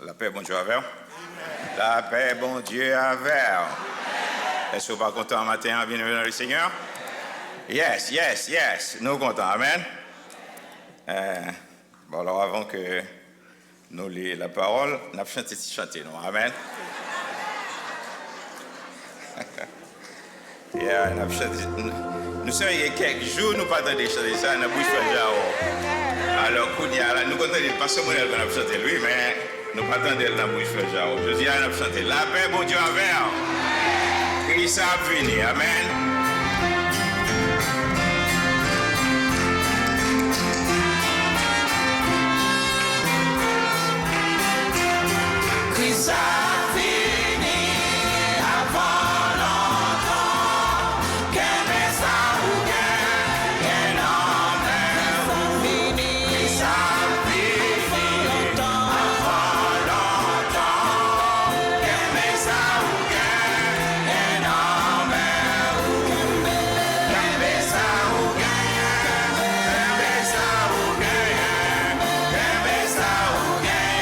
La paix, bon Dieu, avec. La paix, bon Dieu, avec. Est-ce que vous pas content matin, bienvenue dans le Seigneur? Yes, yes, yes. Nous sommes contents, amen. Bon, alors avant que nous lions la parole, nous avons chanté, non? Amen. Yeah, nous avons chanté. Nous sommes il y a quelques jours, nous pas entendu chanter ça, nous avons bouche alors, nous comptons pas ce modèle qu'on a chanté lui, mais nous pas entendu la bouche Jao. Je dis, nous avons chanté la paix, bon Dieu, avec. Christ a venu, amen. Christ a fini avant longtemps. Quel est ça ou quel homme fini? Christ a fini avant longtemps. Quel est ça ou quel homme? Quel est ça ou quel? Quel est ça ou quel? Quel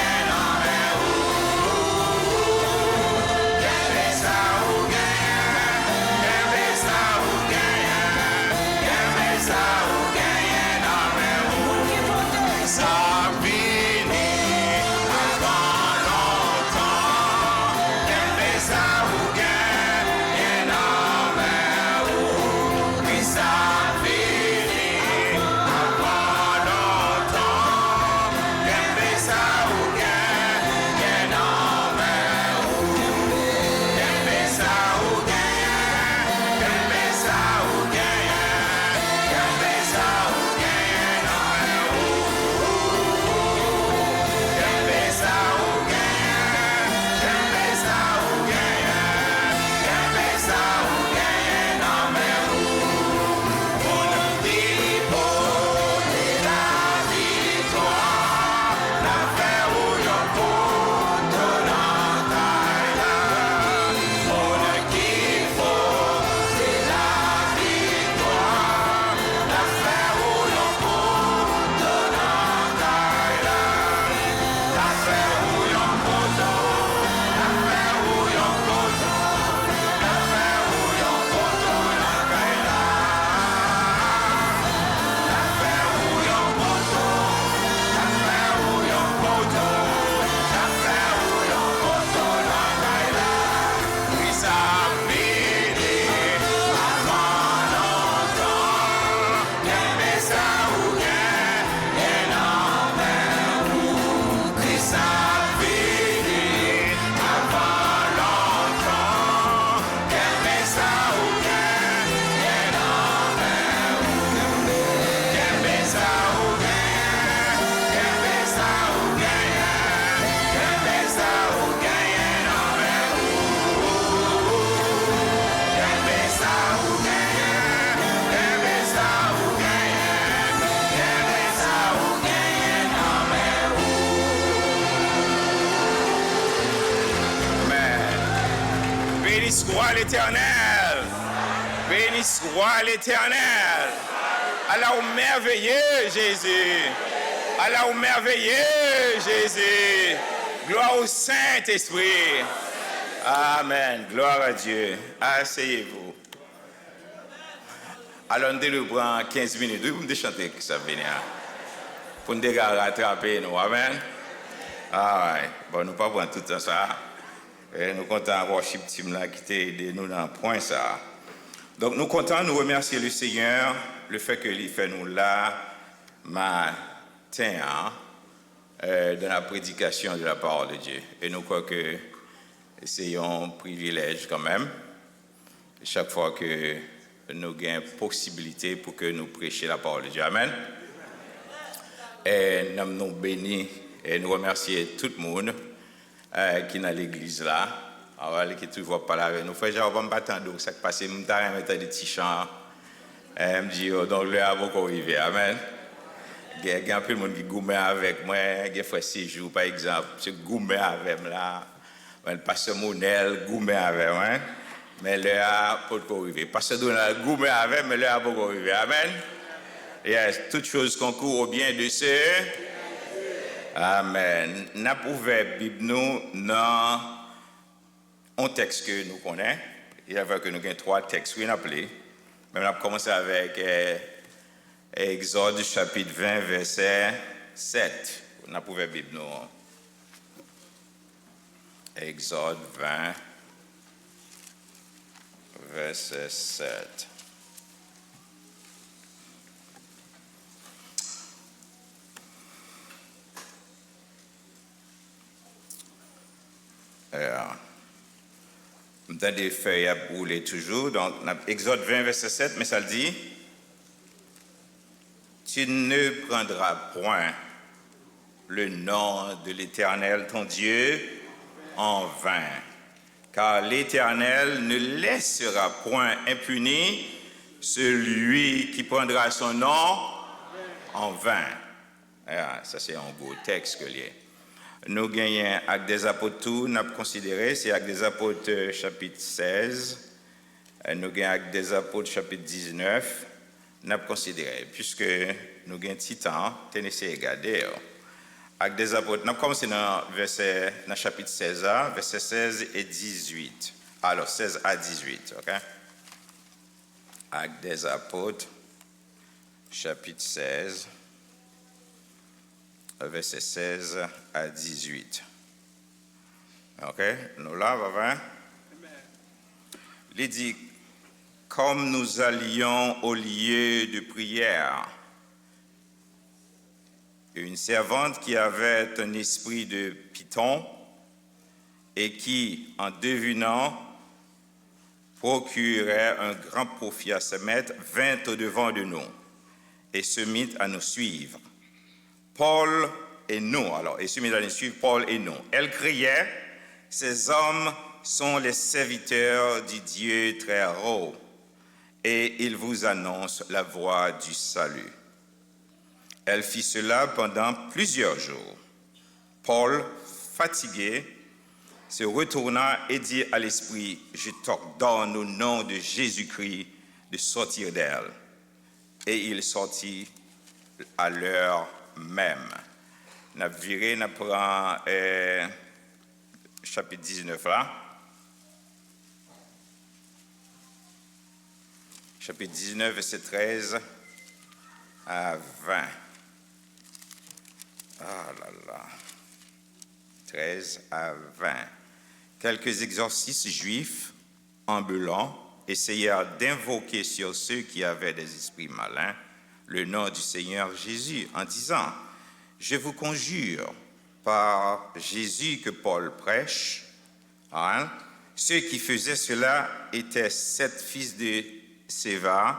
est ça ou quel? Soit l'Éternel, béni soit l'Éternel. Allah au merveilleux Jésus, Allah au merveilleux Jésus. Gloire au Saint-Esprit. Amen. Gloire à Dieu. Asseyez-vous. Alors nous prend 15 minutes. Oui, vous me chanter que ça venir. Pour nous rattraper nous. Amen. Ah ouais. Bon, nous ne pas prendre tout ça. Et nous comptons avoir worship team là qui t'a aidé nous dans le point ça. Donc nous comptons nous remercier le Seigneur le fait qu'il fait nous là matin dans la prédication de la parole de Dieu. Et nous croyons que c'est un privilège quand même chaque fois que nous avons possibilité pour que nous prêchions la parole de Dieu. Amen. Et nous bénissons et nous remercions tout le monde qui est dans l'église là, qui est toujours pas là avec nous. Frère, on va me battre donc ça passe, je me mettre des petits chants. Je me dis, donc le avocat arrivé, amen. Il y a un peu de monde qui gourmet avec moi, il y a fait 6 jours par exemple, je gourmet avec moi là, le pasteur Monel gourmet avec moi, mais le a pas arrivé. Pasteur Donald gourmet avec, mais le a pas arrivé, amen. Yes, toutes choses concourent au bien de ceux. Amen. Nous avons ouvert Bible nous dans un texte que nous connaissons. Il y avait que nous avons 3 textes qui nous appelés. Mais nous avons commencé avec Exode chapitre 20, verset 7. Nous avons ouvert Bible nous. Exode 20, verset 7. Nous avons des feuilles à brûler toujours. Donc, Exode 20, verset 7, mais ça le dit, tu ne prendras point le nom de l'Éternel, ton Dieu, en vain, car l'Éternel ne laissera point impuni celui qui prendra son nom en vain. Ça, c'est un beau texte que lié. Nous gagnons Actes des Apôtres, tout, nous avons considéré, c'est Actes des Apôtres chapitre 16, nous gagnons Actes des Apôtres chapitre 19, nous avons considéré, puisque nous gagnons petit temps, tenez-vous à regarder. Actes des Apôtres, nous avons commencé dans le chapitre 16, versets 16 et 18. Alors, 16 à 18, ok? Actes des Apôtres, chapitre 16. Verset 16 à 18. OK? Nous là, va. Il dit, comme nous allions au lieu de prière, une servante qui avait un esprit de python et qui, en devinant, procurait un grand profit à ce maître, vint au-devant de nous et se mit à nous suivre. Paul et nous, alors, et se mit à nous suivre, Paul et nous. Elle criait, ces hommes sont les serviteurs du Dieu très haut, et ils vous annoncent la voie du salut. Elle fit cela pendant plusieurs jours. Paul, fatigué, se retourna et dit à l'esprit, je t'ordonne au nom de Jésus-Christ de sortir d'elle. Et il sortit à l'heure même. Nous avons viré, nous prenons chapitre 19 là. Chapitre 19, verset 13 à 20. Ah là là. 13 à 20. Quelques exorcistes juifs ambulants essayèrent d'invoquer sur ceux qui avaient des esprits malins le nom du Seigneur Jésus en disant, je vous conjure par Jésus que Paul prêche. Hein? Ceux qui faisaient cela étaient 7 fils de Séva,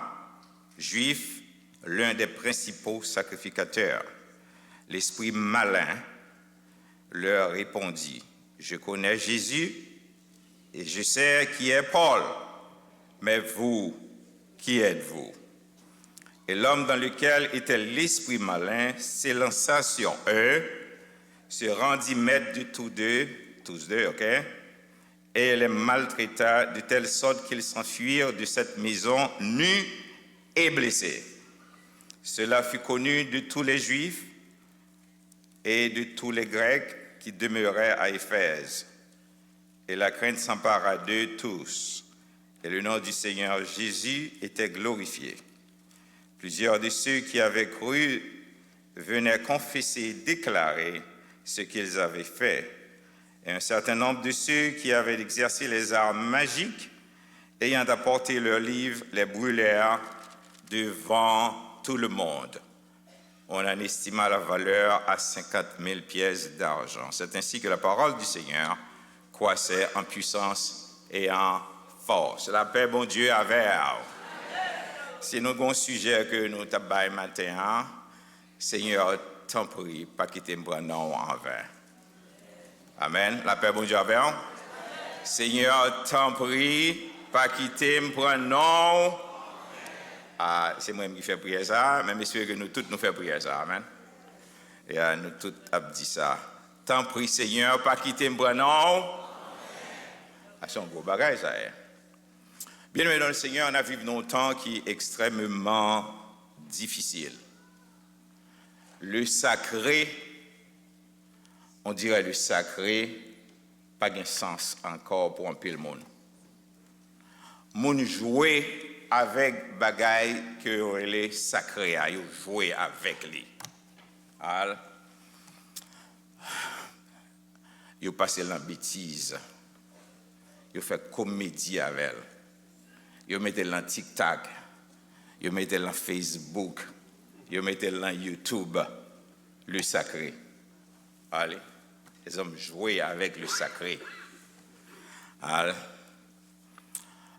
juifs, l'un des principaux sacrificateurs. L'esprit malin leur répondit, je connais Jésus et je sais qui est Paul, mais vous, qui êtes-vous? Et l'homme dans lequel était l'esprit malin s'élança sur eux, se rendit maître de tous deux, ok? Et les maltraita de telle sorte qu'ils s'enfuirent de cette maison nus et blessés. Cela fut connu de tous les Juifs et de tous les Grecs qui demeuraient à Éphèse. Et la crainte s'empara d'eux tous. Et le nom du Seigneur Jésus était glorifié. Plusieurs de ceux qui avaient cru venaient confesser et déclarer ce qu'ils avaient fait. Et un certain nombre de ceux qui avaient exercé les arts magiques, ayant apporté leurs livres, les brûlèrent devant tout le monde. On en estima la valeur à 50 000 pièces d'argent. C'est ainsi que la parole du Seigneur croissait en puissance et en force. La paix, bon Dieu, avec vous. Si nous avons un sujet que nous avons matin, Seigneur, t'en prie, pas quitter me prendre en vain. Amen. La paix, bon Dieu, avec vous. Seigneur, t'en prie, pas quitter me prendre c'est moi qui fais prier ça, mais monsieur que nous tous nous faisons prier ça. Amen. Et nous tous avons dit ça. T'en prie, Seigneur, pas quitter me prendre c'est un gros bagage, ça est. Bien-aimés dans le Seigneur, on a vécu un temps qui est extrêmement difficile. Le sacré on dirait le sacré, pas de sens encore pour un peu le monde. Moun jouer avec bagaille que les sacré, yo jouer avec lui. Yo passé dans bêtise. Yo fait comédie avec elle. Yo mettez dans TikTok. Yo mettez dans Facebook. Yo mettez dans YouTube le sacré. Allez, les hommes jouaient avec le sacré. Allez.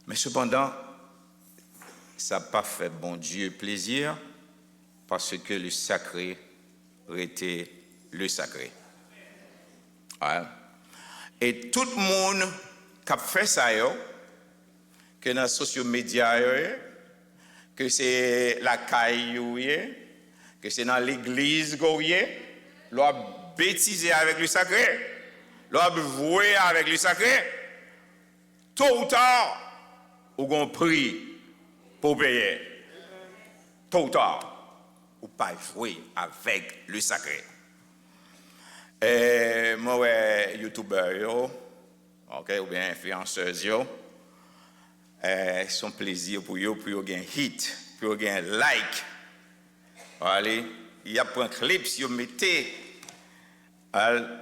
Mais cependant, ça n'a pas fait bon Dieu plaisir parce que le sacré était le sacré. Allez. Et tout le monde qui a fait ça, que dans les sociaux médias, que c'est la caille, que c'est dans l'église, l'on bêtiser avec le sacré, l'on jouer avec le sacré, tôt ou tard, on prie pour payer. Tôt ou tard, ou pas jouer avec le sacré. Et moi, youtubeur, ou bien influenceurs, son plaisir pour gagner hit, pour gagner like. Allez, il y a un clip, si vous mettez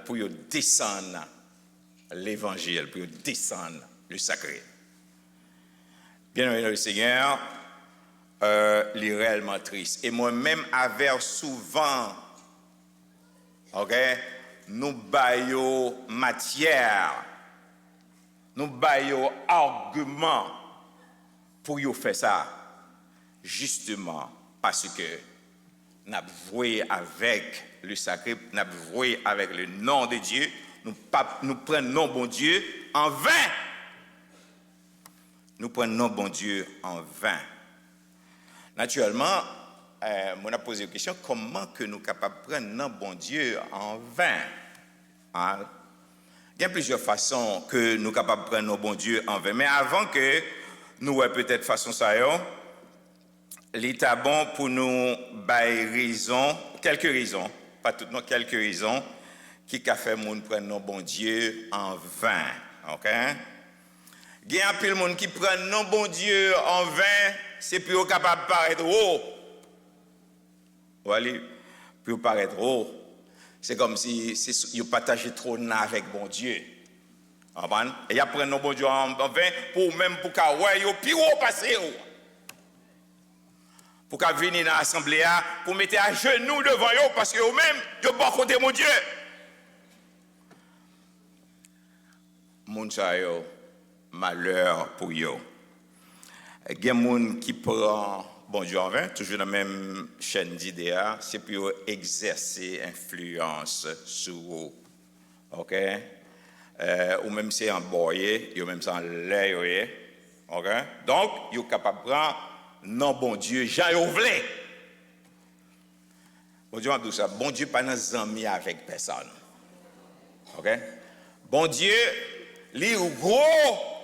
pour descendre l'évangile, pour descendre le sacré. Bien aimé le Seigneur, il est réellement triste. Et moi-même, avec souvent, nous baillons matière, nous baillons argument pour y faire ça, justement parce que nous avons joué avec le sacré, nous avons joué avec le nom de Dieu, nous prenons nom bon Dieu en vain. Nous prenons nom bon Dieu en vain. Naturellement, on a posé la question, comment que nous sommes capables de prendre nom bon Dieu en vain? Il y a plusieurs façons que nous sommes capables de prendre nom bon Dieu en vain. Mais avant que nous voyons peut-être façon ça, l'état bon pour nous bailler raison, quelques raisons, pas toutes, non, quelques raisons, qui a fait moun prendre nom bon Dieu en vain. OK? Il y a un peu de monde qui prend nom bon Dieu en vain, c'est pour capable de paraître haut. Voilà, pour paraître haut. C'est comme si ils partageaient trop avec bon Dieu. Et ils prennent nom bon Dieu en vain pour même pour qu'à ouais, yo plus haut passer. Pour qu'à venir dans l'assemblée pour mettre à genoux devant eux parce que eux-mêmes yo pas côté mon Dieu. Moun sa yo malheur pour eux. Il y a des gens qui prennent bon Dieu en vain, toujours dans la même chaîne d'idées, c'est pour exercer influence sur eux. OK? Ou même c'est en boyer, ou même c'est en l'air. OK? Donc, ils sont capables de prendre non bon Dieu, Jean Yovlé. Bon Dieu, tout ça. Bon Dieu, pas dans amis avec personne. OK? Bon Dieu, lui ou gros.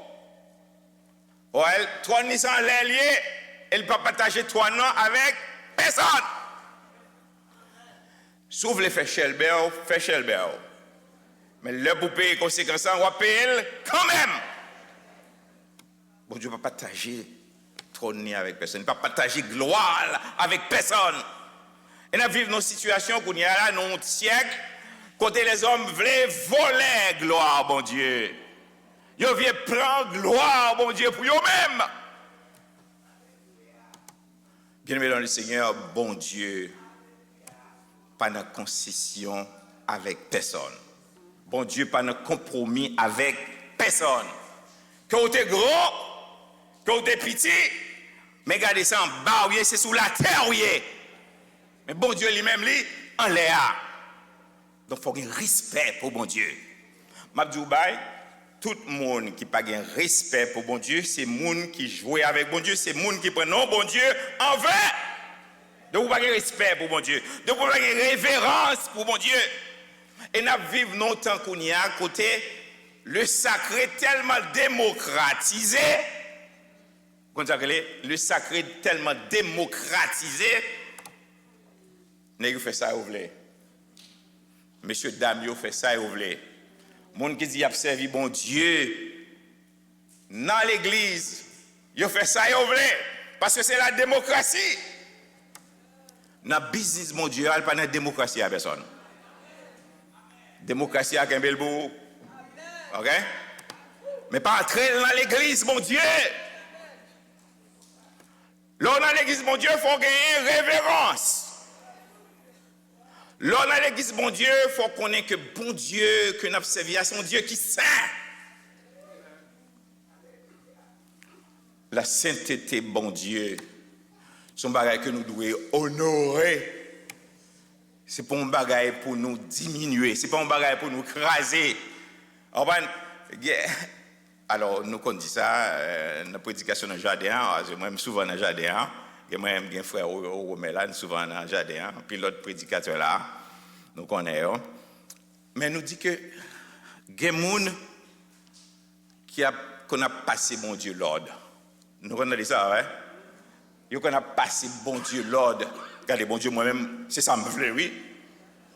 Ouais, trois Nissan l'ailier, elle ne peut pas partager trois noms avec personne. Sauf les fait Shelbert. Mais le pour payer conséquences, on va payer quand même. Bon Dieu ne peut pas partager trop de noms avec personne. Il ne peut pas partager gloire avec personne. Et nous vivons dans une situation où il y a là, dans un siècle, côté les hommes veulent voler gloire, bon Dieu. Ils viennent prendre gloire, bon Dieu, pour eux-mêmes. Bien-aimé dans le Seigneur, bon Dieu, pas de concession avec personne. Bon Dieu, pas de compromis avec personne. Que vous êtes gros, que vous êtes petit, mais regardez ça en bas, c'est sous la terre. Mais bon Dieu lui-même, lui, en l'air. Donc il faut un respect pour bon Dieu. Mabdoubaï, tout le monde qui n'a pas de respect pour bon Dieu, c'est le monde qui joue avec bon Dieu, c'est le monde qui prend non bon Dieu en vain. Donc vous n'avez pas de respect pour bon Dieu. Donc vous n'avez pas de révérence pour bon Dieu. Et nous vivons longtemps qu'on y a à côté, le sacré tellement démocratisé. Le sacré tellement démocratisé. Vous fait ça, vous voulez. messieurs, dames, yo fait ça et vous voulez. Moun qui dit y a servi bon Dieu dans l'église, yo fait ça et vous voulez. Parce que c'est la démocratie. Dans le business mon Dieu, il n'y a pas de démocratie à personne. Démocratie à Kembelbou. OK? Mais pas entrer dans l'église, mon Dieu. Là, dans l'église, mon Dieu, il faut gagner révérence. Là, dans l'église, mon Dieu, il faut qu'on ait que bon Dieu, que nous servi à son Dieu qui saint. La sainteté, bon Dieu, c'est un bagage que nous devons honorer. Ce n'est pas un bagage pour nous diminuer, ce n'est pas un bagage pour nous craser. Alors, nous qu'on dit ça, dans la prédication dans le jardin, moi-même souvent dans le jardin, moi-même j'ai un frère Romélan, souvent dans le jardin, puis l'autre prédicateur là, nous connaissons. Mais nous dit que il y a des gens qu'on a passé bon Dieu l'ordre. Nous connaissons ça, ouais? Il y a passé bon Dieu l'ordre. Regardez, bon Dieu, moi-même, c'est ça que je veux, oui.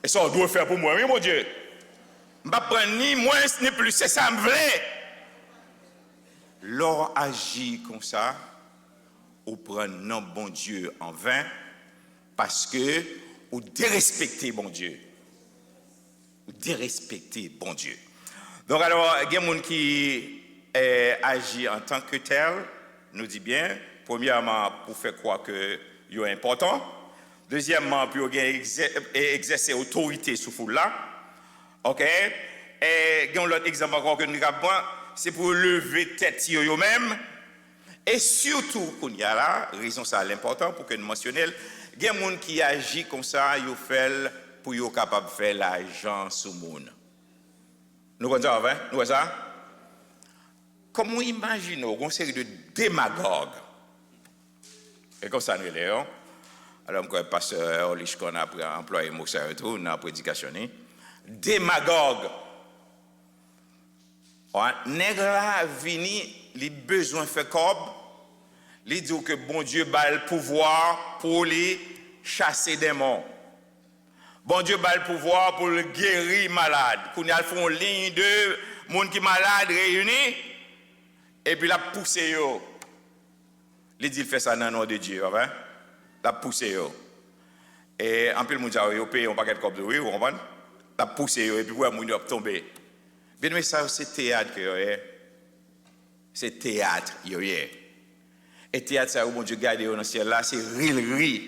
Et ça, on doit faire pour moi, oui, mon Dieu. Je ne vais pas prendre ni moins ni plus, c'est ça que je veux. L'or agit comme ça, ou prend non bon Dieu en vain, parce que ou dérespecter bon Dieu. Ou dérespecter bon Dieu. Donc alors, il y a des gens qui agit en tant que tel, nous dit bien, premièrement, pour faire croire que c'est important. Deuxièmement, pour exercer autorité sur foule là. OK? Et il y a un autre exemple encore que nous avons, c'est pour lever tête sur eux-mêmes. Et surtout, qu'on y a là, raison ça l'important pour que nous mentionnions, il y a des gens qui agissent comme ça, ils font pour être capable de faire l'argent sur le monde. Nous connaissons ça, nous connaissons ça? Comment imaginons une série de démagogues? Et comme ça, nous l'avons. Alors, je crois pasteur Olish qu'on a employé mot ça et tout dans la prédication. Démagogue. Nègre là vini, les besoins fait comme, il dit que bon Dieu a le pouvoir pour les chasser des démons. Bon Dieu a le pouvoir pour le guérir malade. Qu'on y a fait une ligne de monde qui malade réunis et puis la pousser yo. Il dit il fait ça dans le nom de Dieu, hein? La pousser yo. Et en plus le monde a payé un paquet de copes de oui, vous comprenez? La pousser yo et puis ouais monde a tombé. Bien mais ça c'est théâtre que yo. C'est théâtre yo. Et théâtre ça où bon Dieu garde dans le ciel là, c'est rire.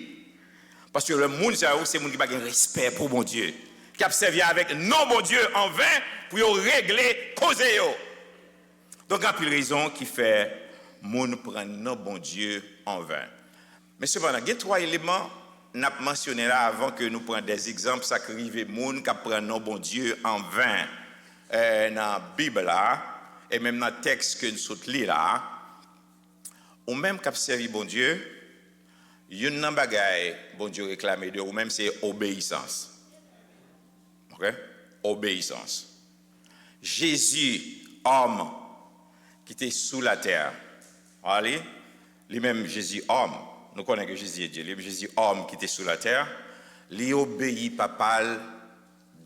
Parce que le monde ça c'est monde qui pas de respect pour bon Dieu, qui a servi avec non bon Dieu en vain pour régler causer yo. Donc il y a raison qui fait monde prend non bon Dieu en vain. Mais cependant, il y a trois éléments n'a mentionné là avant que nous prenions des exemples ça qui arrive monde qui prend non bon Dieu en vain dans la Bible là et même dans le texte que nous lis là ou même qui servi bon Dieu. Il y a un bagage bon Dieu réclame de ou même c'est obéissance. OK? Obéissance. Jésus homme qui était sous la terre. Allez, lui-même Jésus homme, nous connaissons que Jésus est Dieu, lui Jésus homme qui était sous la terre, lui obéit papal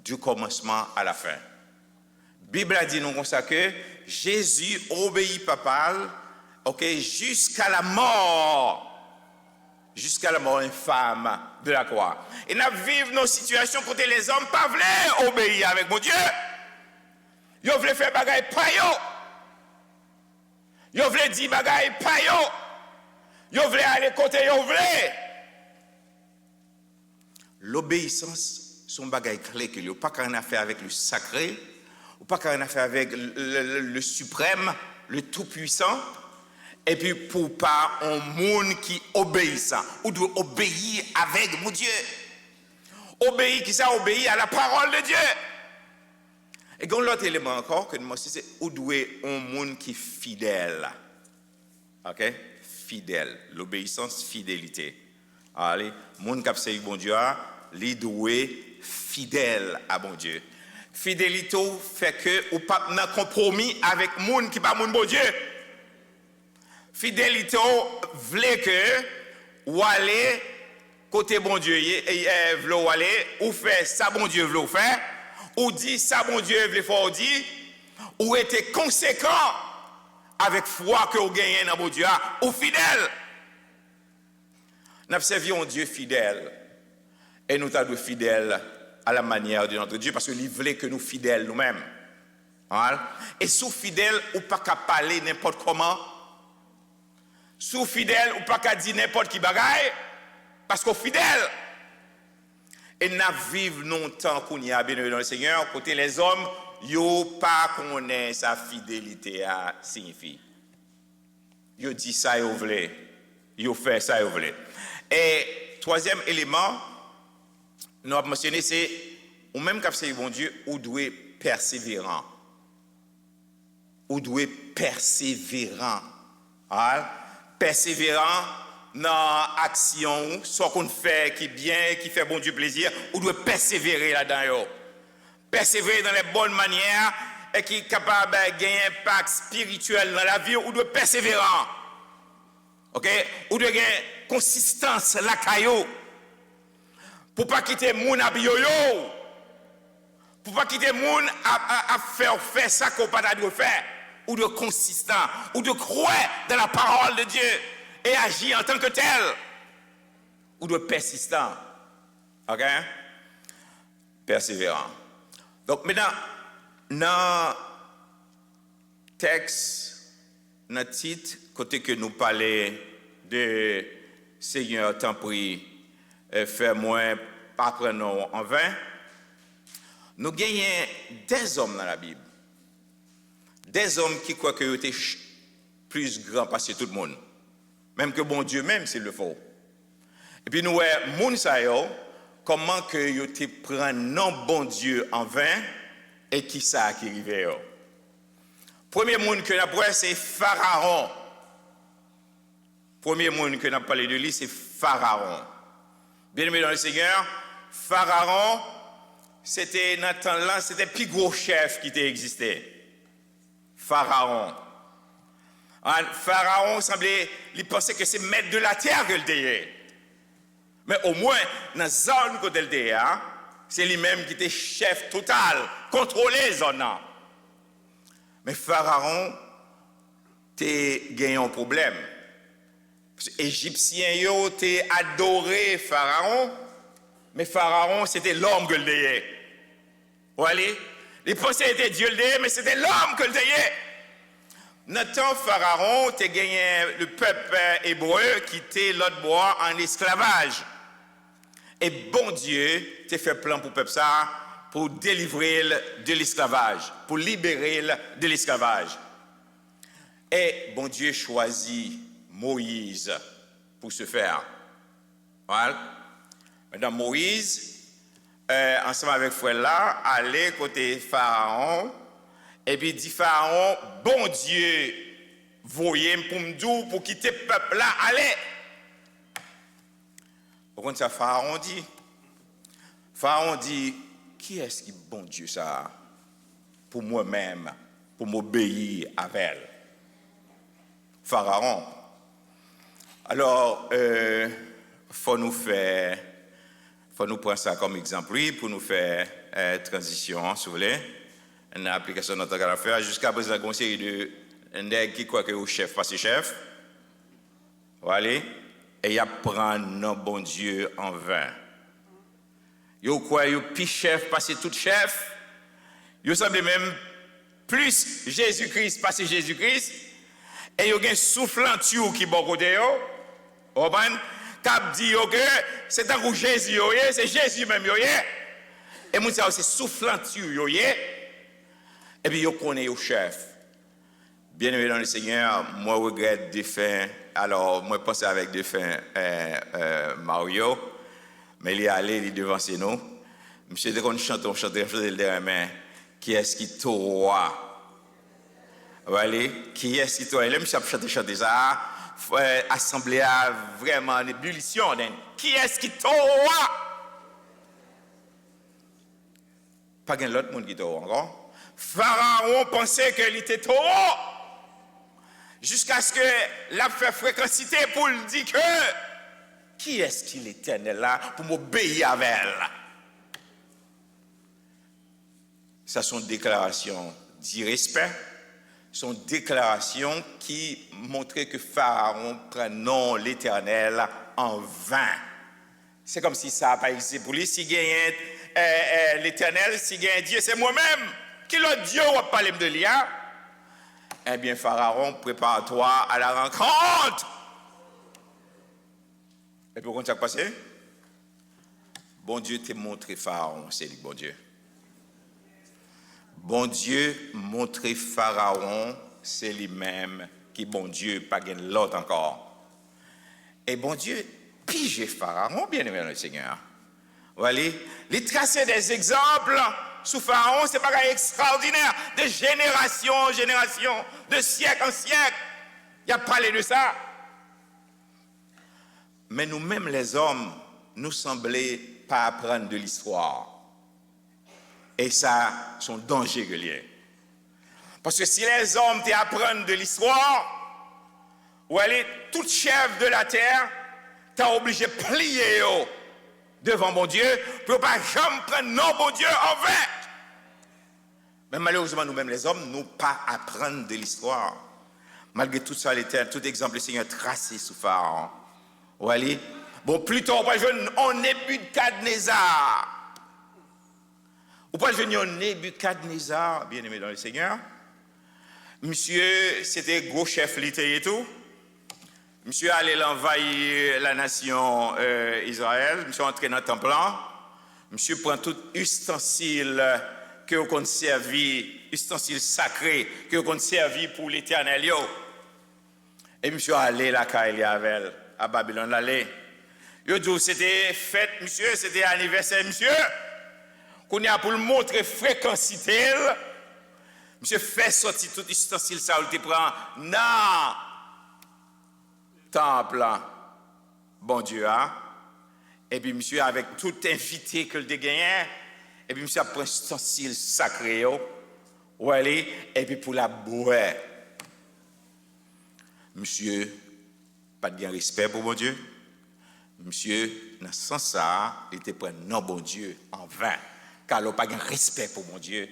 du commencement à la fin. La Bible a dit nous comme ça que Jésus obéit papal, OK, jusqu'à la mort infâme de la croix. Et nous vivons nos situations côté les hommes pas voulaient obéir avec mon Dieu. Ils voulaient faire bagaille pa yo. Ils voulaient dire bagaille pa yo. Ils voulaient aller côté yo voulaient. L'obéissance son bagaille clé que pas qu'un affaire avec le sacré, ou pas qu'un affaire avec le suprême, le tout-puissant. Et puis pour pas un monde qui obéissant, ou doit obéir avec mon Dieu. Obéir qui ça obéit à la parole de Dieu. Et quand l'autre élément encore que nous c'est ou doit un monde qui fidèle. OK? Fidèle, l'obéissance, fidélité. Allez, monde qui servi bon Dieu, lui doit fidèle à bon Dieu. Fidélité fait que ou pas dans compromis avec monde qui pas monde bon Dieu. Fidélité voulait que ou aller côté bon Dieu ou aller ou faire ça bon Dieu veut faire ou dit ça, mon Dieu, veut faire dire, ou était conséquent avec foi que vous gagnez dans mon Dieu, ou fidèle. Nous servons un Dieu fidèle, et nous sommes fidèles à la manière de notre Dieu, parce qu'il voulait que nous fidèles nous-mêmes. Et sous fidèle, ou pas qu'à parler n'importe comment. Sous fidèle, ou pas qu'à dire n'importe qui bagaille, parce qu'on fidèle. Et nous vivons longtemps qu'on y a béni dans le Seigneur, côté les hommes, yo pas connaît sa fidélité à signifie. Yo dit ça yo voulait, yo fait ça yo voulait. Et troisième élément, nous avons mentionné, c'est ou même quand c'est bon Dieu, ou doit persévérant. Ou doit persévérant. Persévérant dans l'action, soit qu'on fait qui bien, qui fait bon Dieu plaisir, ou doit persévérer là-dedans. Persévérer dans les bonnes manières et qui est capable de gagner un impact spirituel dans la vie, ou doit persévérant. OK? Ou doit gagner consistance la caillou. Pour pas quitter moun à bioyo. Pour pas quitter moun à faire ça qu'on pas doit faire. Ou de consistant, ou de croire dans la parole de Dieu et agir en tant que tel, ou de persistant. OK? Persévérant. Donc maintenant, dans le texte, dans le titre, côté que nous parlons de Seigneur, t'en prie, fais-moi pas prendre en vain, nous gagnons des hommes dans la Bible. Des hommes qui croient qu'ils étaient plus grands que tout le monde. Même que bon Dieu même, s'il le faut. Et puis nous voyons, comment que ils te prennent non bon Dieu en vain et qui ça qui arrive. Premier monde que nous avons c'est Pharaon. Premier monde que nous avons parlé de lui, c'est Pharaon. Bien aimé dans le Seigneur, Pharaon, c'était dans temps-là, c'était le plus gros chef qui existait. Pharaon. Pharaon semblait, il pensait que c'est maître de la terre que le déait. Mais au moins, dans la zone que le déait, c'est lui-même qui était chef total, contrôlait la zone. Mais Pharaon, t'es gagné un problème. Les Égyptiens, t'es adoré Pharaon, mais Pharaon, c'était l'homme que le déait. Vous voyez? Les pensées étaient Dieu le déait, mais c'était l'homme que le déait. Notre Pharaon, tu as gagné le peuple hébreu qui était l'autre bois en esclavage. Et bon Dieu, tu as fait plan pour le peuple ça, pour délivrer de l'esclavage, pour libérer de l'esclavage. Et bon Dieu choisit Moïse pour ce faire. Voilà. Maintenant, Moïse, ensemble avec frère là, allait côté Pharaon, et puis dit Pharaon, bon Dieu, voyez pour me dire, pour quitter le peuple là, allez. Au contraire, ça Pharaon dit. Pharaon dit, qui est-ce qui bon Dieu ça? Pour moi-même, pour m'obéir avec elle. Pharaon. Alors, faut nous prendre ça comme exemple, oui, pour nous faire transition, si vous voulez, une application de notre à faire. Jusqu'à présent, il y a une série de nègres qui croient que le chef passe chef. Voilà. Et il apprend non bon Dieu en vain. Ils croient que le chef passe tout chef. Ils semblent même plus Jésus-Christ passe Jésus-Christ. Et ils ont un soufflant qui est bon côté. Vous comprenez? Cap dit que c'est un Jésus, c'est Jésus même. Et moi, c'est soufflant et puis, vous connaissez le chef. Bien aimé dans le Seigneur, moi, je regrette défunt. Alors, moi, je pense avec défunt Mario. Mais il est allé, il est devant nous. Monsieur, dès qu'on chante le dernier, qui est-ce qui t'aura? Voilà, qui est-ce qui t'aura? Là, monsieur, chanter ça. Assemblée a vraiment en ébullition. Qui est-ce qui t'aura? Pas qu'un autre monde qui t'aura encore. Pharaon pensait qu'il était trop jusqu'à ce que l'a fait fréquencité pour lui dire que qui est-ce qu'il est éternel là pour m'obéir avec elle? Ça sont déclarations d'irrespect, sont déclarations qui montraient que Pharaon prenait l'Éternel en vain. C'est comme si ça n'a pas existé pour lui. Si gagne l'Éternel, si gagne Dieu, c'est moi-même. Qui l'autre Dieu va parler de lui? Eh bien, Pharaon, prépare-toi à la rencontre. Et puis, comment ça s'est passé? Bon Dieu t'a montré Pharaon, c'est lui, bon Dieu. Bon Dieu montré Pharaon, c'est lui-même qui, bon Dieu, pas gain l'autre encore. Et bon Dieu, pige Pharaon, bien aimé le Seigneur. Voilà, il tracer des exemples sous Pharaon, c'est pas extraordinaire, de génération en génération, de siècle en siècle. Il a parlé de ça. Mais nous-mêmes, les hommes, nous semblons pas apprendre de l'histoire. Et ça, c'est un danger que lié. Parce que si les hommes t'apprennent de l'histoire, ou aller tout chef de la terre, t'as obligé de plier devant mon Dieu, pour ne pas jamais prendre non bon Dieu en vain. Mais malheureusement, nous-mêmes les hommes, nous pas apprendre de l'histoire. Malgré tout ça, tout exemple, le Seigneur tracé sous Pharaon. Ou aller, bon, plus tard, on Nebuchadnezzar. Ou pas venir en Nebuchadnezzar, bien aimé dans le Seigneur. Monsieur, c'était gros chef littéraire et tout. Monsieur allait envahir la nation Israël. Monsieur entré dans le temple. Monsieur prend tout ustensile que vous conservez, ustensile sacré que vous conservez pour l'Éternel. Et monsieur allait la Kaeliavel à Babylone allait. Yo dit c'était fête, monsieur, c'était anniversaire, monsieur. Qu'on y a pour le montrer fréquencité. Monsieur fait sortir tout ustensile ça, il te prend non temple, bon Dieu, hein? Et puis monsieur avec tout invité que le gagné, et puis monsieur prend ustensile sacré, ou aller, et puis pour la boire. Monsieur, pas de respect pour mon Dieu. Monsieur, dans ce sens-là, il te prend non bon Dieu en vain, car il n'a pas de respect pour mon Dieu.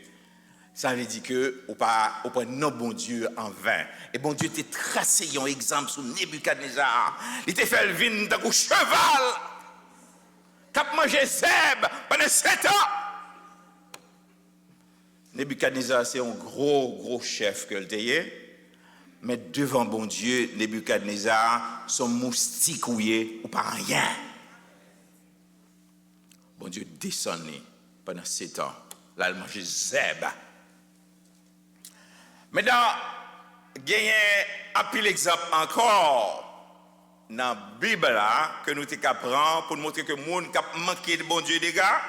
Ça veut dire que on pas non bon Dieu en vain. Et bon Dieu t'a tracé un exemple sur Nebuchadnezzar. Il t'a fait le vin d'un cheval. T'as mangé zèbre pendant 7 ans. Nebuchadnezzar c'est un gros chef que le t'a. Mais devant bon Dieu, Nebuchadnezzar son moustique ouillé ou pas rien. Bon Dieu descend pendant 7 ans. Là il mange zèbre. Maintenant, il y a un pile exemple encore dans la Bible là, que nous prendre pour montrer que le monde a manqué de bon Dieu des gars.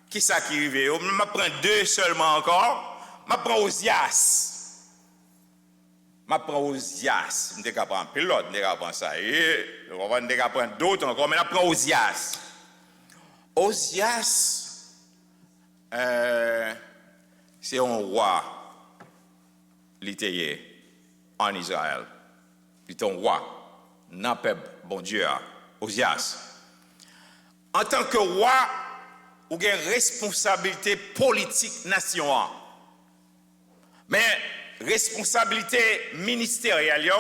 Qui ça qui arrive? Je prends 2 seulement encore. Je prends Osias. Je prends Osias. Je ne prends pas un pilote, je ne prends pas ça. Je ne prends d'autres encore, mais je prends Osias. Osias, c'est un roi. Littéraire en Israël. Il est un roi, non peuple, bon Dieu, Osias. En tant que roi, il a une responsabilité politique nationale. Mais responsabilité ministérielle,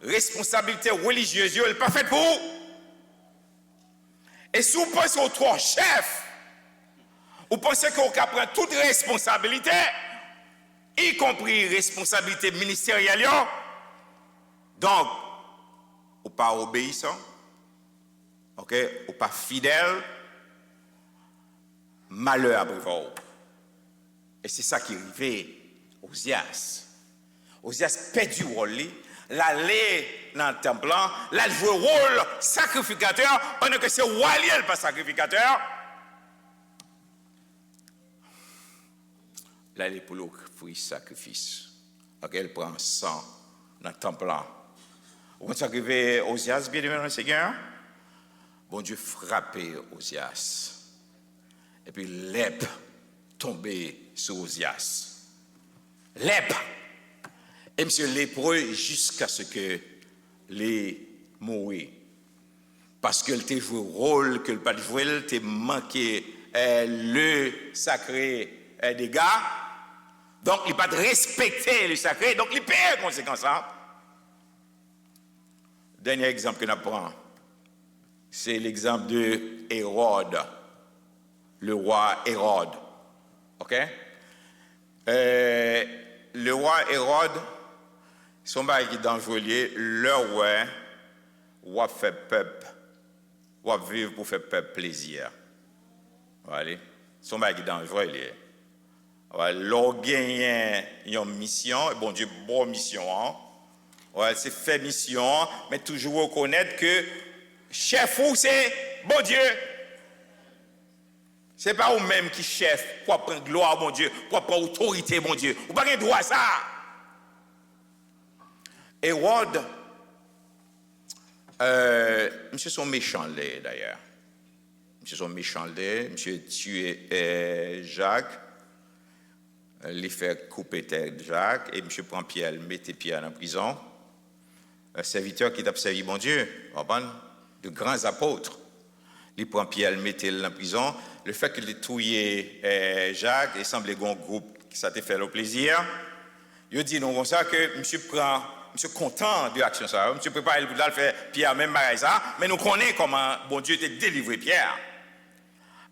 responsabilité religieuse, elle n'est pas faite pour vous. Et si vous pensez aux 3 chefs, vous pensez qu'on prend toute responsabilité, y compris responsabilité ministérielle, donc, ou pas obéissant, ok, ou pas fidèle, malheur après vous. Et c'est ça qui arrivait aux Osias. Osias perd du rôle, l'aller dans le temple, là jouer le rôle sacrificateur, pendant que c'est Waliel pas sacrificateur. Là, elle est pour l'offrir sacrifice. Donc, elle prend sang dans le temple. Quand ça arrive Osias, bien aimé dans le Seigneur, bon Dieu frappait Osias. Et puis, l'ép tombait sur Osias. L'ép. Et monsieur lépreux jusqu'à ce que les mourir. Parce qu'elle t'a joué le rôle que le pas joué, elle t'a manqué le sacré dégâts. Donc, il n'a pas de respecter le sacré. Donc, il paye les conséquences. Hein? Dernier exemple que nous prenons, c'est l'exemple de Hérode, le roi Hérode. OK? Le roi Hérode, son bail qui est dangereux, le roi fait peuple, roi vivre pour faire peuple plaisir. Voilà. Son bail qui est dangereux, l'on gagne une mission, bon Dieu, bonne mission. Hein? Ouais, c'est fait mission, mais toujours reconnaître que chef ou c'est bon Dieu. C'est pas vous-même qui chef, pour prendre gloire, bon Dieu, pour prendre autorité, bon Dieu. Vous n'avez pas droit à ça. Hérode, monsieur son méchant d'ailleurs. Monsieur son méchant monsieur tué Jacques, il fait couper tête Jacques, et monsieur prend Pierre, mettez Pierre en prison. Un serviteur qui t'a servi bon Dieu, de grands apôtres. Il prend Pierre, mettez en prison. Le fait qu'il ait tué Jacques, il semblait un groupe qui s'était fait le plaisir. Il dit non comme ça que monsieur content de l'action ça. Monsieur prépare le faire Pierre même pareil ça, mais nous connaissons comment bon Dieu t'a délivré Pierre.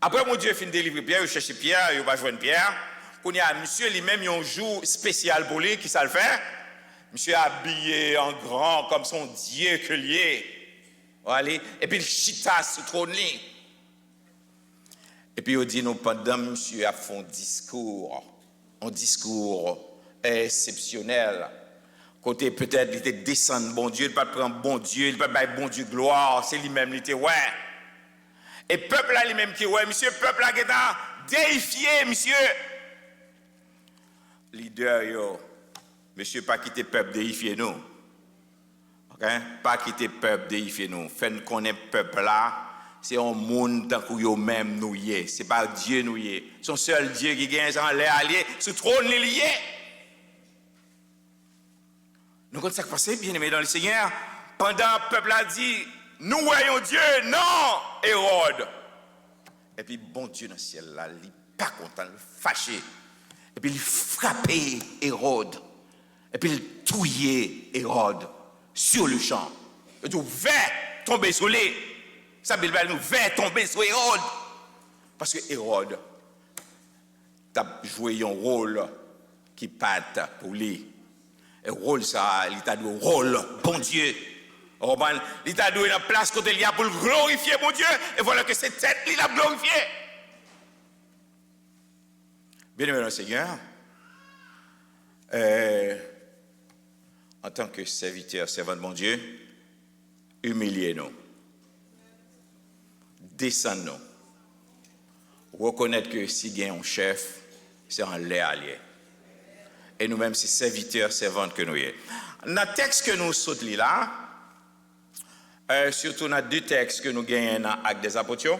Après mon Dieu fin délivrer Pierre, il cherche Pierre, il va joindre Pierre. Qu'on y a monsieur lui-même il y a un jour spécial pour lui qui ça le fait. Monsieur habillé en grand comme son Dieu que lié. Voilà, et puis il chita sur le trône. Et puis il dit nous pendant monsieur a fait un discours exceptionnel. Côté peut-être il était descendre bon Dieu, il pas prendre bon Dieu, il pas bailler bon Dieu gloire, c'est lui-même il était ouais. Et peuple là lui-même qui ouais, monsieur peuple là qui est déifié monsieur. Leader yo, monsieur pas quitter peuple déifier nous. OK? Pas quitter peuple déifier nous. Fait connaître peuple là. C'est un monde tant que yo même nous y c'est pas Dieu nous y son seul Dieu qui gagne en l'air allié sur trône lié. Nous quand ça passe bien aimé dans le Seigneur pendant le peuple a dit nous voyons Dieu non Hérode. Et puis bon Dieu dans le ciel là il pas content il fâché. Et puis il frappait Hérode. Et puis il tuait Hérode sur le champ. Et tout va tomber sur lui. Ça veut dire nous va tomber sur Hérode. Parce que Hérode a joué un rôle qui pâte pour lui. Et rôle ça, il t'a donné un rôle, bon Dieu. Il t'a donné une place côté il y a pour glorifier mon Dieu. Et voilà que cette tête, il a glorifié. Bien-aimé dans le Seigneur, en tant que serviteur, servant de mon Dieu, humiliez-nous. Descendons. Reconnaître que si il y a un chef, c'est un l'air allié. Et nous-mêmes, c'est serviteurs, servantes que nous y sommes. Dans le texte que nous sautons là, surtout dans deux textes que nous gagnons dans l'Acte des Apôtres,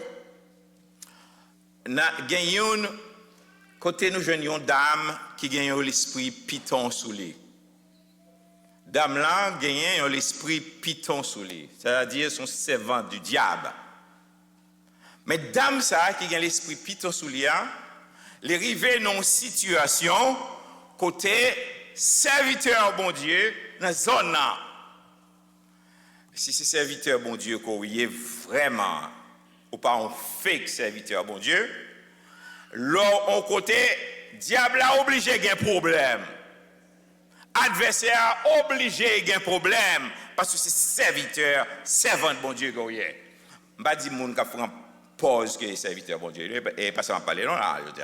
nous gagnons, côté nous joignons une dame qui gagne l'esprit python sous lui. Dame là gagne l'esprit python sous lui, c'est-à-dire son servant du diable. Mais dame ça qui gagne l'esprit python sous lui, les arrivés dans une situation côté serviteur bon Dieu dans zone là. Si c'est serviteur bon Dieu qu'on y est vraiment ou pas un fake serviteur bon Dieu, là on côté diable a obligé gain problème. Adversaire obligé gain problème parce que c'est serviteur, servant bon Dieu qu'on y est. M'pa dit moun ka prend pause que serviteur bon Dieu et pas ça parler non là je dis.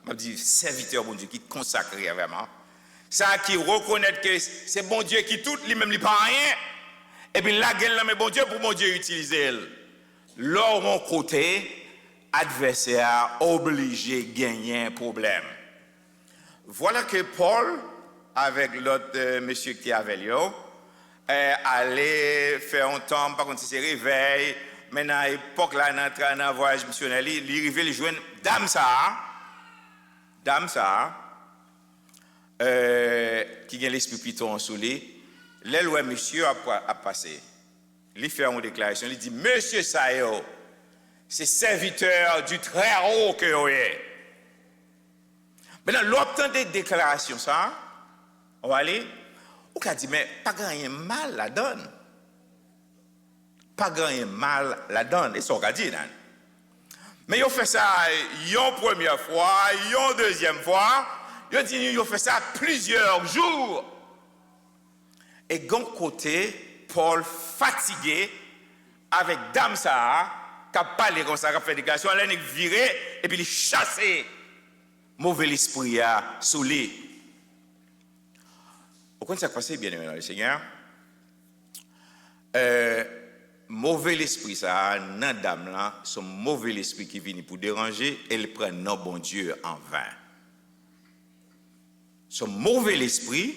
M'a dit serviteur bon Dieu qui consacré vraiment. Ça qui reconnaît que c'est bon Dieu qui tout lui-même lui pas rien. Et puis la gueule mais bon Dieu pour mon Dieu utiliser. Là mon côté adversaire obligé gagner un problème. Voilà que Paul avec l'autre monsieur qui avait lui allait faire un temps par contre c'est réveil maintenant à l'époque là dans un voyage missionnaire il arrivait les joindre dame ça qui a l'esprit python sous lui là le monsieur a passé il fait une déclaration il dit monsieur Sayo c'est serviteur du très haut que vous êtes Maintenant, l'obtention des déclarations, ça, on va aller, on a dit, mais pas grand mal la donne. Pas grand mal la donne. Et ça, on a dit, nan. Mais ils fait ça une première fois, une deuxième fois, ils fait ça plusieurs jours. Et d'un côté, Paul fatigué avec dame ça, qui a parlé comme ça, qui a fait des déclarations, elle a viré et puis il chassé mauvais esprit sous lui. Vous comprenez ce qui s'est passé, bien aimé dans le Seigneur? Mauvais esprit, ça, dans dame là, son mauvais esprit qui vient pour déranger, elle prend non bon Dieu en vain. Son mauvais esprit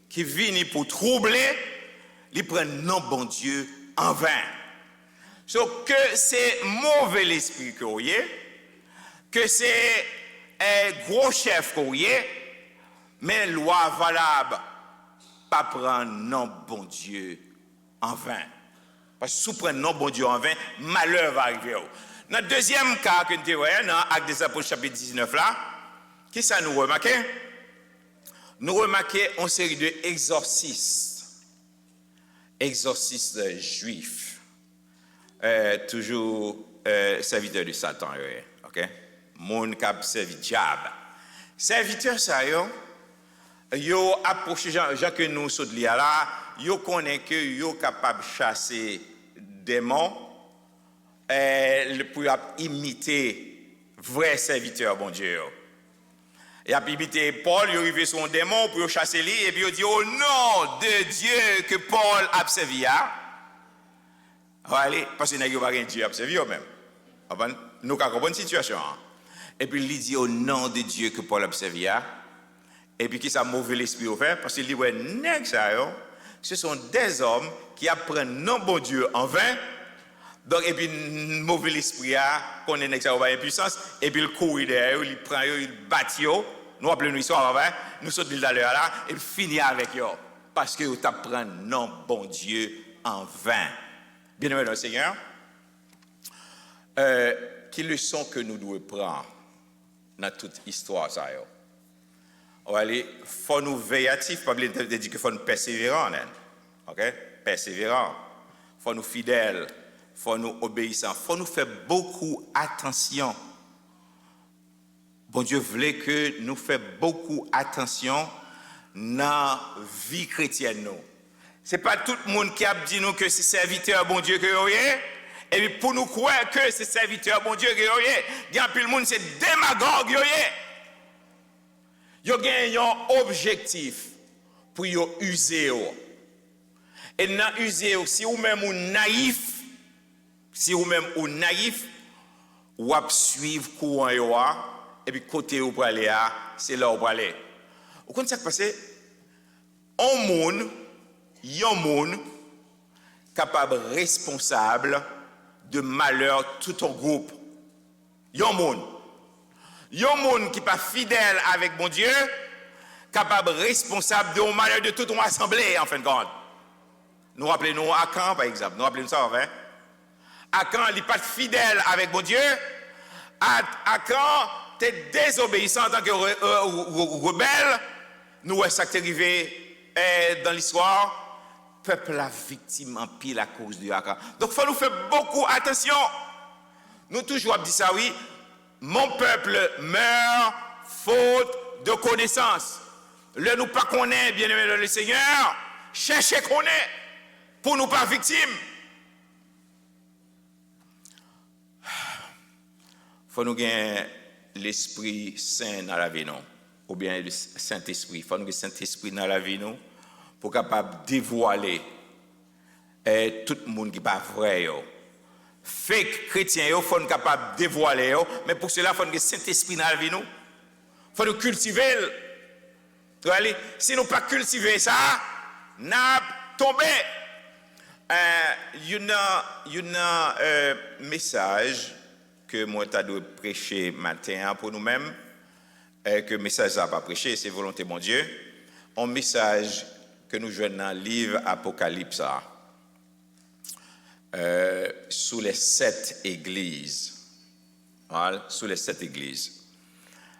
qui vient pour troubler, il prend non bon Dieu en vain. Donc, que c'est mauvais esprit que vous voyez, que c'est un gros chef que vous voyez, mais loi valable, pas prendre non bon Dieu en vain. Parce que si vous prenez non bon Dieu en vain, malheur va arriver. Dans le deuxième cas que nous voyons, dans Actes des Apôtres chapitre 19 là, qui ça nous remarque? Nous remarquons une série d'exorcistes. Exorcistes juifs. Toujours serviteurs de Satan. Ok? Moun k'ap servi diable. Serviteurs ça yo approché Jean que nous saute là, yo connaît que yo capable chasser démons pour imiter vrai serviteur bon Dieu. Et a imité Paul, il arrivé sur un démon pour chasser lui et puis il dit au nom de Dieu que Paul a servi a. Allez, parce que n'a pas rien Dieu a servi même. Nous comprenons une situation. Et puis il dit au nom de Dieu que Paul a servi a. Et puis qui ça mauvais l'esprit au fait parce qu'il dit ouais nèg ça yo, ce sont des hommes qui apprennent non bon Dieu en vain. Donc et puis mauvais l'esprit a connaît nèg ça va impuissance et puis il court derrière, il prend il bat yo. Nous appelons une histoire avant, nous sommes de l'heure là et finit avec yo parce que tu apprends non bon Dieu en vain. Bien-aimé dans le Seigneur, quelle leçon que nous devons prendre dans toute histoire ça yo. Il faut nous veiller actifs, pas oublier de dire qu'il faut nous persévérants. OK? Persévérants. Il faut nous fidèles. Il faut nous obéissants. Il faut nous faire beaucoup attention. Bon Dieu voulait que nous fassions beaucoup attention dans la vie chrétienne. Ce n'est pas tout le monde qui a dit nous que c'est serviteur bon Dieu que vous avez. Et puis pour nous croire que c'est serviteur bon Dieu que vous avez, il y a plus de monde, c'est démagogue que vous avez. Yo gen un objectif pour yo user. Et dans user, si vous même ou naïf, ou ap suivre courant yo et puis côté ou pour aller c'est là où pour aller. Vous connaissez ce qui se passe? Un monde capable responsable de malheur tout un groupe. Un monde qui n'est pas fidèle avec mon Dieu, capable responsable de malheur de toute une assemblée, en fin de compte. Nous rappelons Akan, par exemple. Nous rappelons ça, en fait. Akan, il n'est pas fidèle avec mon Dieu. Akan, tu es désobéissant en tant que rebelle. Nous, ça qui est arrivé dans l'histoire. Peuple la victime en pile à cause de Akan. Donc, il faut nous faire beaucoup attention. Nous toujours dit ça, oui. Mon peuple meurt faute de connaissance. Le nous pas connaît, bien aimé le Seigneur, cherchez connaître pour nous pas victimes. Faut nous gagner l'Esprit Saint dans la vie, non? Ou bien le Saint-Esprit. Faut nous gagner le Saint-Esprit dans la vie, non? Pour capable dévoiler tout le monde qui n'est pas vrai. Fake chrétiens, il faut être capable de dévoiler, mais pour cela, il faut que le Saint-Esprit dans la vie, nous. Il faut nous cultiver. Si nous ne pas cultiver ça, nous tombé. Il y a un message que moi, je dois prêcher matin pour nous-mêmes, que le message n'a pas prêché, c'est volonté de mon Dieu. Un message que nous jouons dans le livre Apocalypse. Sous les 7 églises. Voilà, sous les 7 églises.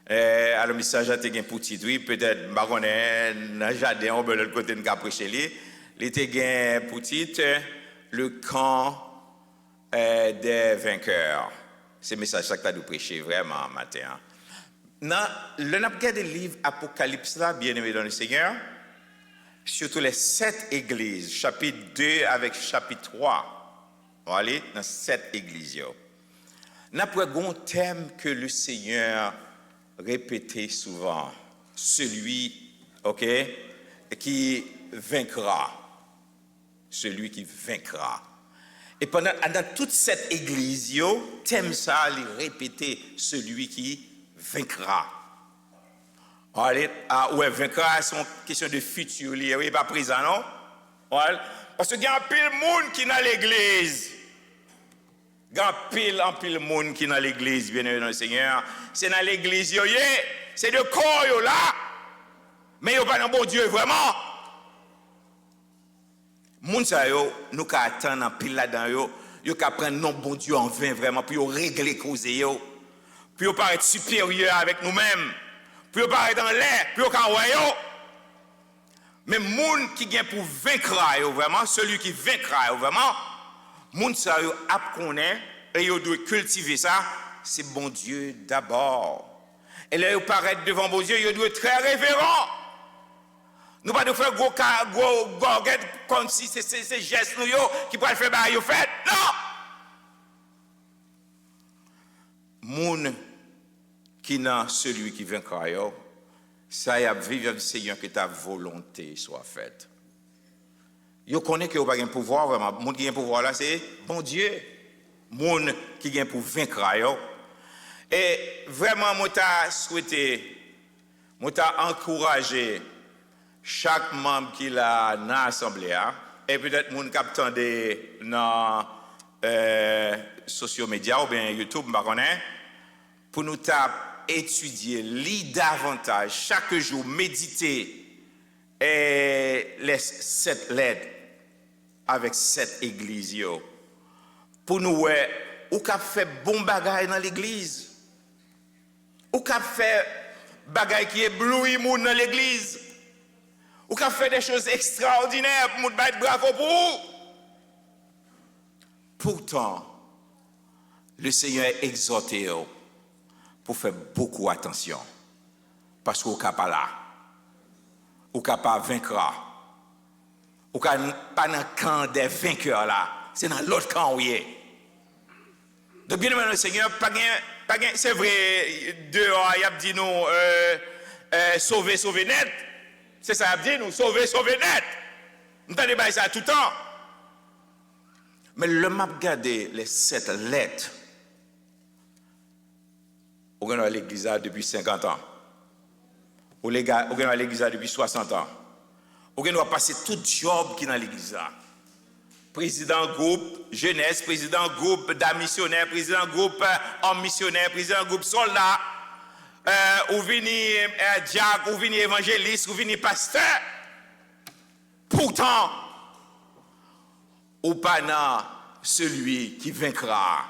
Alors, le message a été pour titre, oui, peut-être, bah, on est dans le jardin, on peut l'autre côté de prêcher lui. Il était pour titre, le camp des vainqueurs. C'est le message que tu as dû prêcher vraiment matin. Dans le livre Apocalypse, là, bien aimé dans le Seigneur, surtout les 7 églises, chapitre 2 avec chapitre 3, on va aller dans 7 églises. Nous avons un thème que le Seigneur répétait souvent, celui, ok, qui vaincra. Celui qui vaincra. Et dans toute cette église, thème ça, il répétait celui qui vaincra. Ouais, vaincra, c'est une question de futur, oui, pas présent, non? Ouais. Parce qu'il y a un pile monde qui est dans l'église. Il y a un pile monde qui est dans l'église, bien aimé dans le Seigneur. C'est dans l'église, c'est de corps là. Mais il n'y a pas de bon Dieu, vraiment. Moun sa yo, nous ka attendre en pile là-dedans yo ka prendre non bon Dieu en vain vraiment pour régler cause yo. Pour paraître supérieur avec nous-mêmes. Pour paraître dans l'air, pour ka yo. Mais moun qui vient pour vaincre yo vraiment, celui qui vaincra yo vraiment, moun sa yo ap connaît et yo doit cultiver ça, c'est bon Dieu d'abord. Et là yo paraître devant bon Dieu, yo doit être très révérent. Nous ne pouvons pas faire gros gorguette comme si c'est ces gestes qui pourraient faire bail au fait. Non! Moun qui n'a celui qui vaincra, ça y a vivre du Seigneur que ta volonté soit faite. Yo connaît que vous pas un pouvoir vraiment. Moun qui a un pouvoir là, c'est bon Dieu. Moun qui a un pouvoir vaincre. Et vraiment, moi t'ai souhaité, moi t'ai encouragé. Chaque membre qui l'a dans l'assemblée, et peut-être moun qui attendait dans sociaux médias ou bien YouTube, pour nous étudier, lire davantage, chaque jour, méditer les 7 lettres avec 7 églises. Pour nous, ou qu'a fait bon bagay dans l'église, ou qu'a fait bagay qui éblouit moun dans l'église. Ou qu'a fait des choses extraordinaires pour nous battre bravo pour vous. Pourtant, le Seigneur est exhorté pour faire beaucoup attention. Parce qu'on n'est pas là. On n'est pas vaincra. On n'est pas dans le camp des vainqueurs là. C'est dans l'autre camp où il est. Donc, bien aimé le Seigneur, c'est vrai, dehors, il a dit nous, sauver net. C'est ça, il a dit nous, sauver net. Nous avons débattu ça tout le temps. Mais le m'a regardé les 7 lettres. On est à l'église depuis 50 ans. On est à l'église depuis 60 ans. On a passé tout job qui est dans l'église. Président groupe jeunesse, président groupe d'amis missionnaires, président groupe hommes missionnaires, président groupe soldats, ou vini diacre, ou vini évangéliste, ou vini pasteur. Pourtant, ou pas dans celui qui vaincra.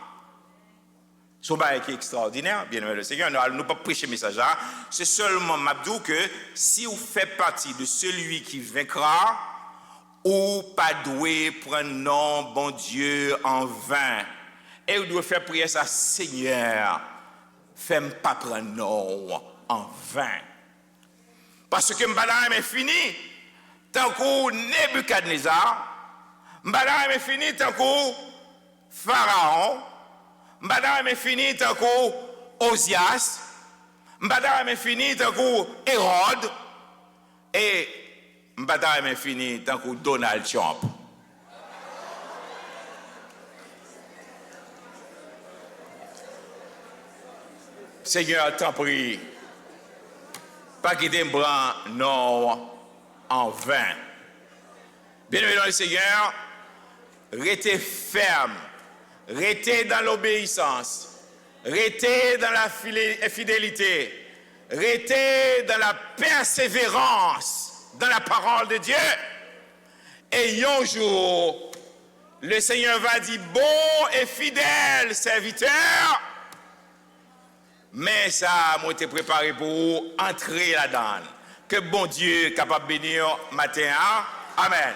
Son bail qui est extraordinaire, bien aimé le Seigneur, nous ne pas prêcher message là. C'est seulement m'abdou que si vous faites partie de celui qui vaincra, ou pas doué prendre nom bon Dieu en vain. Et vous devez faire prier ça, Seigneur, fais-moi pas prendre nom en vain. Parce que m'badam est fini, tant que Nebuchadnezzar, m'badam est fini tant que Pharaon, m'badam est fini tant que Osias, m'badam est fini tant que Hérode, et m'badam est fini tant que Donald Trump. Seigneur, t'en prie, pas quitter bras non en vain. Bien-aimé dans le Seigneur, restez ferme, restez dans l'obéissance, restez dans la fidélité, restez dans la persévérance dans la parole de Dieu. Et un jour, le Seigneur va dire, bon et fidèle serviteur, Mais ça, moi, été préparé pour entrer là-dedans. Que bon Dieu capable de bénir matin. Amen.